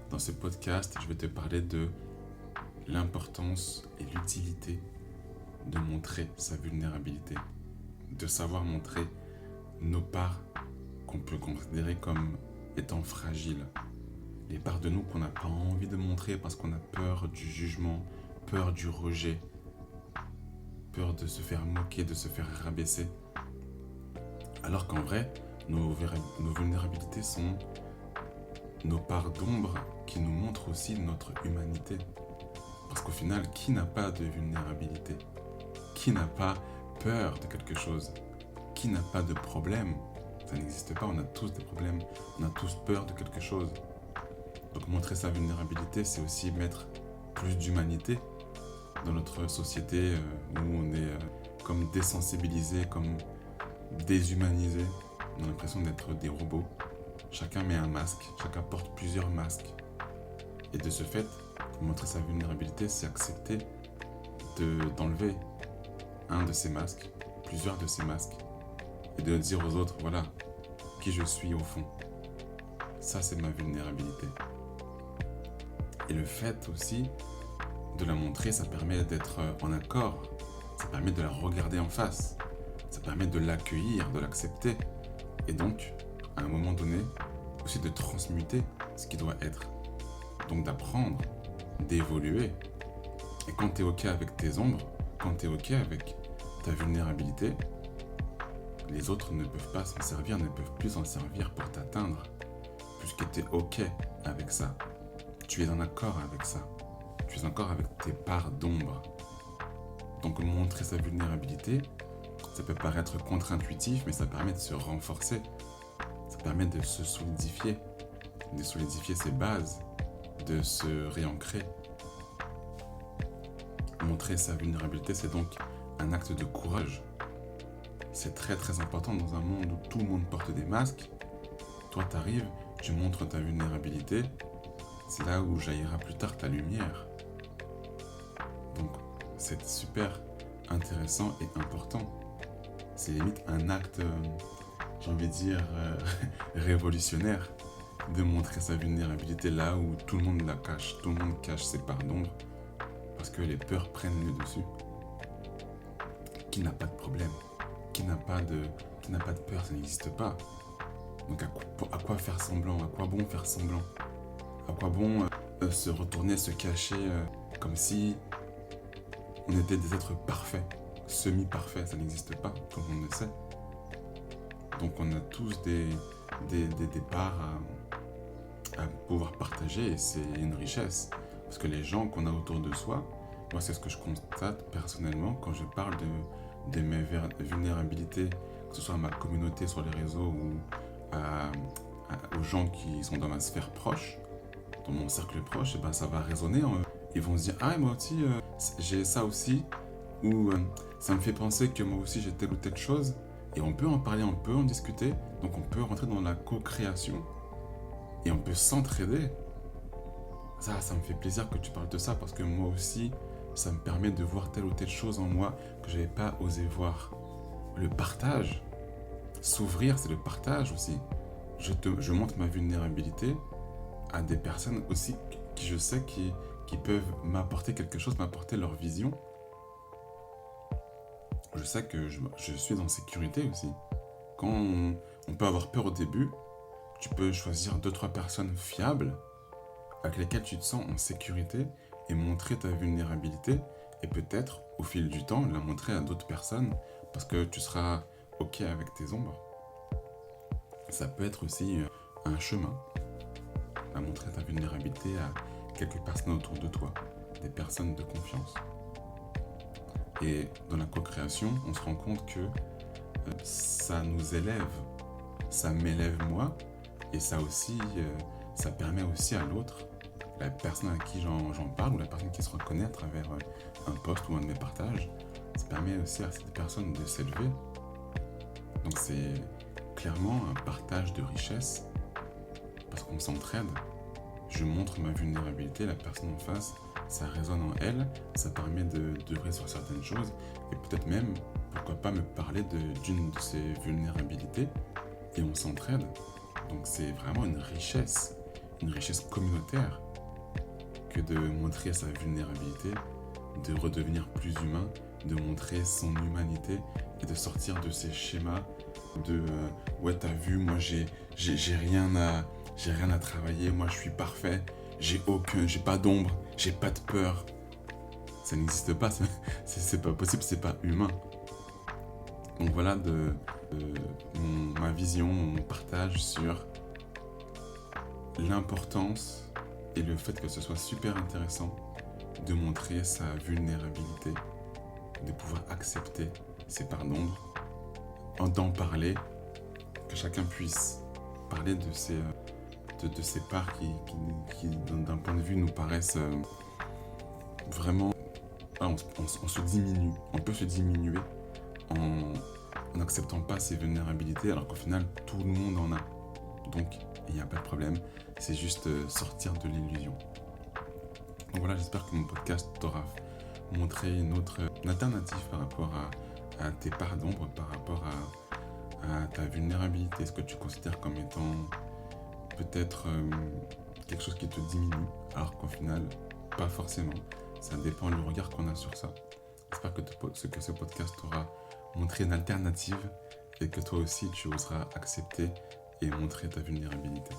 Dans ce podcast, je vais te parler de l'importance et l'utilité de montrer sa vulnérabilité, de savoir montrer nos parts qu'on peut considérer comme étant fragiles, les parts de nous qu'on n'a pas envie de montrer parce qu'on a peur du jugement, peur du rejet, peur de se faire moquer, de se faire rabaisser. Alors qu'en vrai, nos vulnérabilités sont nos parts d'ombre qui nous montrent aussi notre humanité. Parce qu'au final, qui n'a pas de vulnérabilité? Qui n'a pas peur de quelque chose? Qui n'a pas de problème? Ça n'existe pas, on a tous des problèmes, on a tous peur de quelque chose. Donc montrer sa vulnérabilité, c'est aussi mettre plus d'humanité dans notre société où on est comme désensibilisé, comme déshumanisé. On a l'impression d'être des robots. Chacun met un masque, chacun porte plusieurs masques. Et de ce fait, montrer sa vulnérabilité, c'est accepter d'enlever un de ces masques, plusieurs de ces masques, et de dire aux autres, voilà, qui je suis au fond. Ça, c'est ma vulnérabilité. Et le fait aussi de la montrer, ça permet d'être en accord, ça permet de la regarder en face, ça permet de l'accueillir, de l'accepter, et donc, à un moment donné, aussi de transmuter ce qui doit être. Donc d'apprendre, d'évoluer. Et quand tu es OK avec tes ombres, quand tu es OK avec ta vulnérabilité, les autres ne peuvent pas s'en servir, ne peuvent plus s'en servir pour t'atteindre, puisque tu es OK avec ça. Tu es en accord avec ça. Tu es en accord avec tes parts d'ombre. Donc montrer sa vulnérabilité, ça peut paraître contre-intuitif, mais ça permet de se renforcer. Ça permet de se solidifier ses bases, de se réancrer. Montrer sa vulnérabilité, c'est donc un acte de courage. C'est très très important dans un monde où tout le monde porte des masques. Toi, t'arrives, tu montres ta vulnérabilité. C'est là où jaillira plus tard ta lumière. Donc, c'est super intéressant et important. C'est limite un acte, j'ai envie de dire, révolutionnaire de montrer sa vulnérabilité là où tout le monde la cache. Tout le monde cache ses parts d'ombre parce que les peurs prennent le dessus. Qui n'a pas de problème? Qui n'a pas de peur? Ça n'existe pas. Donc à quoi faire semblant? À quoi bon faire semblant? À quoi bon se retourner, se cacher comme si on était des êtres parfaits, semi-parfaits? Ça n'existe pas, tout le monde le sait. Donc on a tous des parts à pouvoir partager et c'est une richesse. Parce que les gens qu'on a autour de soi, moi c'est ce que je constate personnellement quand je parle de mes vulnérabilités, que ce soit à ma communauté sur les réseaux ou aux gens qui sont dans ma sphère proche, dans mon cercle proche, et ben ça va résonner. Ils vont se dire, ah moi aussi j'ai ça aussi, ou ça me fait penser que moi aussi j'ai telle ou telle chose. Et on peut en parler, on peut en discuter, donc on peut rentrer dans la co-création et on peut s'entraider. Ça me fait plaisir que tu parles de ça parce que moi aussi, ça me permet de voir telle ou telle chose en moi que je n'avais pas osé voir. Le partage, s'ouvrir, c'est le partage aussi. Je montre ma vulnérabilité à des personnes aussi qui je sais qui peuvent m'apporter quelque chose, m'apporter leur vision. Je sais que je suis en sécurité aussi. Quand on peut avoir peur au début, tu peux choisir 2-3 personnes fiables avec lesquelles tu te sens en sécurité et montrer ta vulnérabilité et peut-être, au fil du temps, la montrer à d'autres personnes parce que tu seras OK avec tes ombres. Ça peut être aussi un chemin à montrer ta vulnérabilité à quelques personnes autour de toi, des personnes de confiance. Et dans la co-création, on se rend compte que ça nous élève, ça m'élève moi, et ça aussi, ça permet aussi à l'autre, la personne à qui j'en parle, ou la personne qui se reconnaît à travers un post ou un de mes partages, ça permet aussi à cette personne de s'élever. Donc c'est clairement un partage de richesse, parce qu'on s'entraide. Je montre ma vulnérabilité, la personne en face, ça résonne en elle, ça permet d'œuvrer sur certaines choses, et peut-être même, pourquoi pas me parler d'une de ses vulnérabilités, et on s'entraide. Donc c'est vraiment une richesse une richesse communautaire que de montrer sa vulnérabilité, de redevenir plus humain, de montrer son humanité et de sortir de ces schémas de ouais, t'as vu, moi j'ai rien à travailler, moi je suis parfait, j'ai pas d'ombre, j'ai pas de peur. Ça n'existe pas, c'est pas possible, c'est pas humain. Donc voilà ma vision, mon partage sur l'importance et le fait que ce soit super intéressant de montrer sa vulnérabilité, de pouvoir accepter ses parts d'ombre, d'en parler, que chacun puisse parler de ces parts qui d'un point de vue, nous paraissent vraiment... on se diminue, on peut se diminuer en n'acceptant pas ses vulnérabilités, alors qu'au final, tout le monde en a. Donc, il n'y a pas de problème, c'est juste sortir de l'illusion. Donc voilà, j'espère que mon podcast t'aura montré une alternative par rapport à tes parts d'ombre, par rapport à ta vulnérabilité, ce que tu considères comme étant peut-être quelque chose qui te diminue, alors qu'au final, pas forcément. Ça dépend du regard qu'on a sur ça. J'espère que ce podcast t'aura montré une alternative et que toi aussi tu oseras accepter et montrer ta vulnérabilité.